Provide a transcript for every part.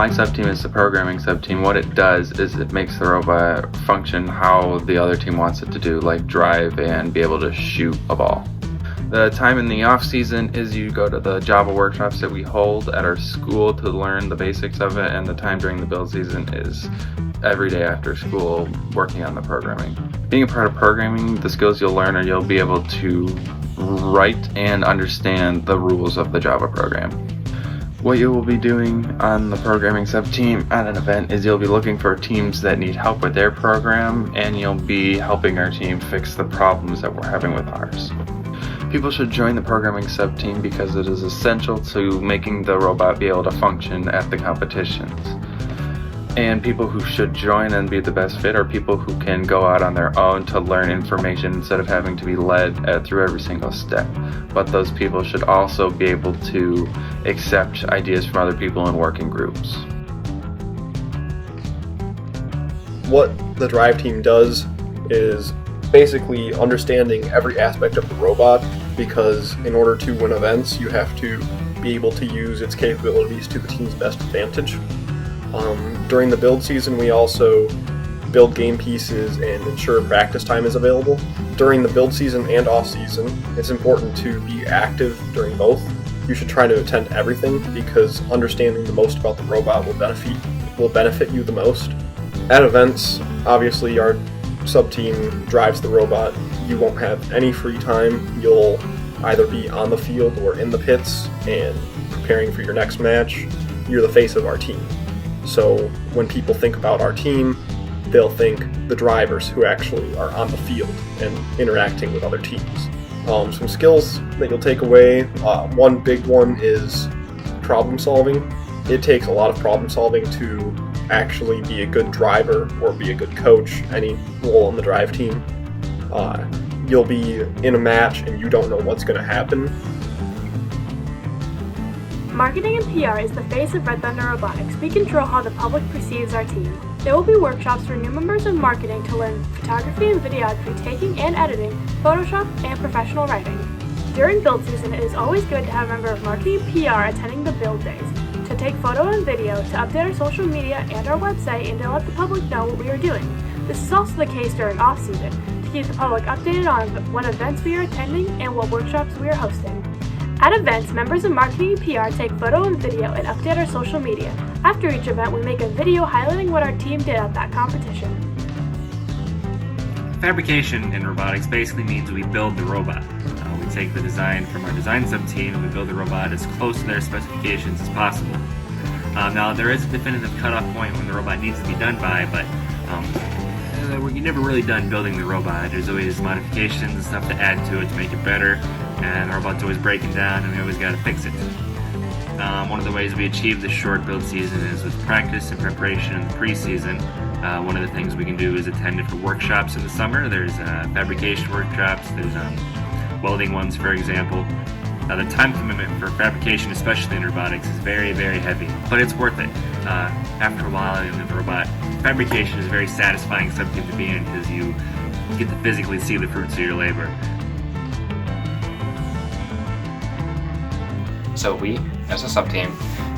My sub-team is the programming sub-team. What it does is it makes the robot function how the other team wants it to do, like drive and be able to shoot a ball. The time in the off season is you go to the Java workshops that we hold at our school to learn the basics of it, and the time during the build season is every day after school working on the programming. Being a part of programming, the skills you'll learn are you'll be able to write and understand the rules of the Java program. What you will be doing on the programming sub-team at an event is you'll be looking for teams that need help with their program, and you'll be helping our team fix the problems that we're having with ours. People should join the programming sub-team because it is essential to making the robot be able to function at the competitions. And people who should join and be the best fit are people who can go out on their own to learn information instead of having to be led through every single step. But those people should also be able to accept ideas from other people in working groups. What the drive team does is basically understanding every aspect of the robot, because in order to win events, you have to be able to use its capabilities to the team's best advantage. During the build season, we also build game pieces and ensure practice time is available. During the build season and off season, it's important to be active during both. You should try to attend everything because understanding the most about the robot will benefit you the most. At events, obviously our sub-team drives the robot. You won't have any free time. You'll either be on the field or in the pits and preparing for your next match. You're the face of our team. So when people think about our team, they'll think the drivers who actually are on the field and interacting with other teams. Some skills that you'll take away, one big one is problem solving. It takes a lot of problem solving to actually be a good driver or be a good coach, any role on the drive team. You'll be in a match and you don't know what's going to happen. Marketing and PR is the face of Red Thunder Robotics. We control how the public perceives our team. There will be workshops for new members of marketing to learn photography and videography, taking and editing, Photoshop, and professional writing. During build season, it is always good to have a member of marketing and PR attending the build days, to take photo and video, to update our social media and our website, and to let the public know what we are doing. This is also the case during off-season, to keep the public updated on what events we are attending and what workshops we are hosting. At events, members of marketing and PR take photo and video and update our social media. After each event, we make a video highlighting what our team did at that competition. Fabrication in robotics basically means we build the robot. We take the design from our design sub-team and we build the robot as close to their specifications as possible. Now, there is a definitive cutoff point when the robot needs to be done by, but you're never really done building the robot. There's always modifications and stuff to add to it to make it better, and the robot's always breaking down and we always got to fix it. One of the ways we achieve this short build season is with practice and preparation in the pre-season. One of the things we can do is attend different workshops in the summer. There's fabrication workshops, there's welding ones, for example. The time commitment for fabrication, especially in robotics, is very, very heavy, but it's worth it. After a while in the robot, fabrication is a very satisfying subject to be in because you get to physically see the fruits of your labor. So we, as a sub-team,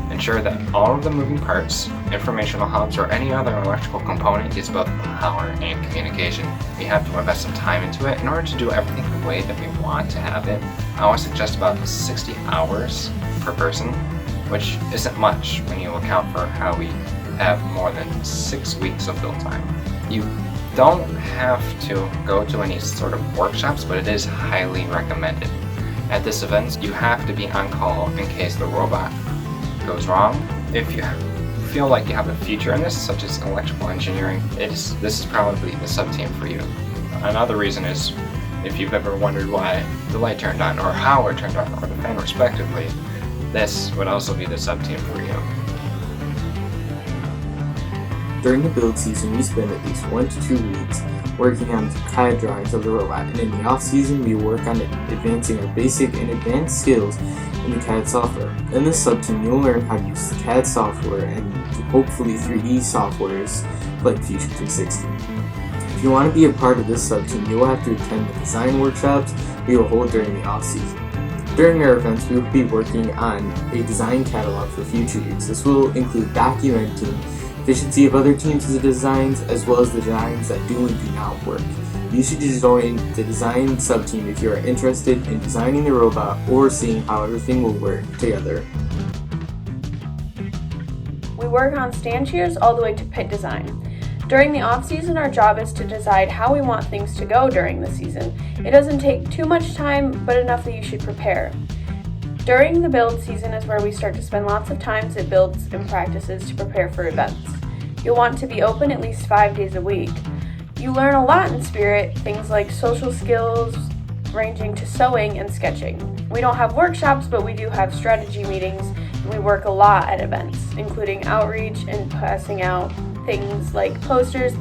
ensure that all of the moving parts, informational hubs, or any other electrical component is both power and communication. We have to invest some time into it in order to do everything the way that we want to have it. I always suggest about 60 hours per person, which isn't much when you account for how we have more than 6 weeks of build time. You don't have to go to any sort of workshops, but it is highly recommended. At this event, you have to be on call in case the robot goes wrong. If you feel like you have a future in this, such as electrical engineering, this is probably the sub-team for you. Another reason is if you've ever wondered why the light turned on or how it turned on or the fan respectively, this would also be the sub-team for you. During the build season, we spend at least 1 to 2 weeks working on CAD drawings of the robot, and in the off-season we work on advancing our basic and advanced skills in the CAD software. In this sub-team, you'll learn how to use CAD software and hopefully 3D softwares like Fusion 360. If you want to be a part of this sub-team, you'll have to attend the design workshops we will hold during the off-season. During our events, we will be working on a design catalog for future use. This will include documenting efficiency of other teams' designs, as well as the designs that do and do not work. You should join the design sub-team if you are interested in designing the robot or seeing how everything will work together. We work on stand cheers all the way to pit design. During the off-season, our job is to decide how we want things to go during the season. It doesn't take too much time, but enough that you should prepare. During the build season is where we start to spend lots of times at builds and practices to prepare for events. You'll want to be open at least 5 days a week. You learn a lot in Spirit, things like social skills, ranging to sewing and sketching. We don't have workshops, but we do have strategy meetings, and we work a lot at events, including outreach and passing out things like posters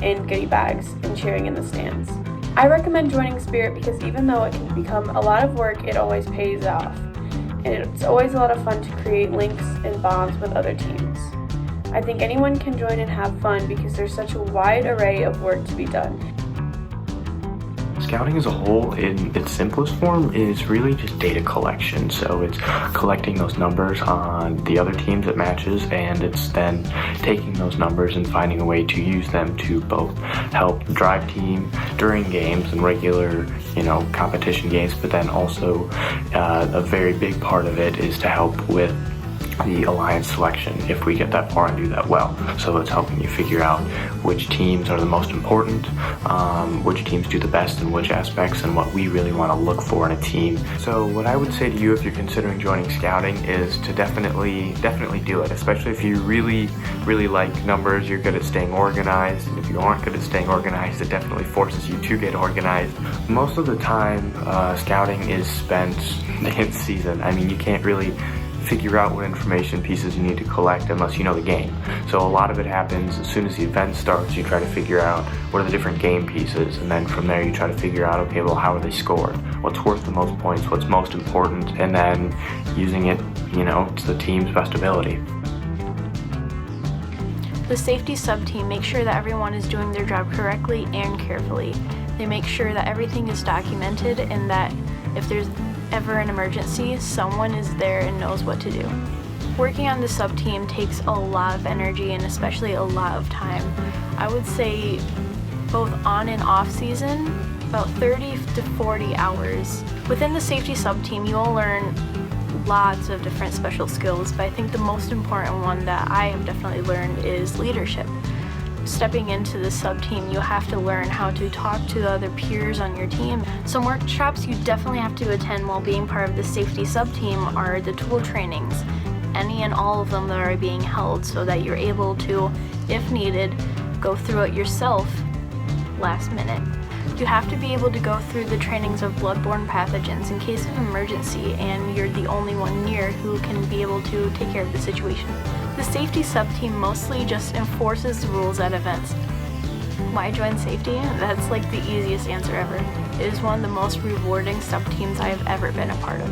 and goodie bags and cheering in the stands. I recommend joining Spirit because even though it can become a lot of work, it always pays off. And it's always a lot of fun to create links and bonds with other teams. I think anyone can join and have fun because there's such a wide array of work to be done. Scouting as a whole, in its simplest form, is really just data collection. So it's collecting those numbers on the other teams at matches, and it's then taking those numbers and finding a way to use them to both help the drive team during games and regular, competition games, but then also a very big part of it is to help with the alliance selection if we get that far and do that well. So it's helping you figure out which teams are the most important, which teams do the best in which aspects, and what we really want to look for in a team. So what I would say to you if you're considering joining scouting is to definitely do it, especially if you really like numbers, you're good at staying organized, and if you aren't good at staying organized, it definitely forces you to get organized. Most of the time, scouting is spent in season. I mean, you can't really figure out what information pieces you need to collect unless you know the game. So a lot of it happens as soon as the event starts. You try to figure out what are the different game pieces, and then from there you try to figure out, okay, well, how are they scored? What's worth the most points? What's most important? And then using it, to the team's best ability. The safety sub-team makes sure that everyone is doing their job correctly and carefully. They make sure that everything is documented and that if there's ever an emergency, someone is there and knows what to do. Working on the sub-team takes a lot of energy and especially a lot of time. I would say both on and off season, about 30 to 40 hours. Within the safety sub-team, you will learn lots of different special skills, but I think the most important one that I have definitely learned is leadership. Stepping into the sub-team, you have to learn how to talk to the other peers on your team. Some workshops you definitely have to attend while being part of the safety sub-team are the tool trainings, any and all of them that are being held, so that you're able to, if needed, go through it yourself last minute. You have to be able to go through the trainings of bloodborne pathogens in case of emergency, and you're the only one near who can be able to take care of the situation. The safety sub-team mostly just enforces the rules at events. Why join safety? That's like the easiest answer ever. It is one of the most rewarding sub-teams I have ever been a part of.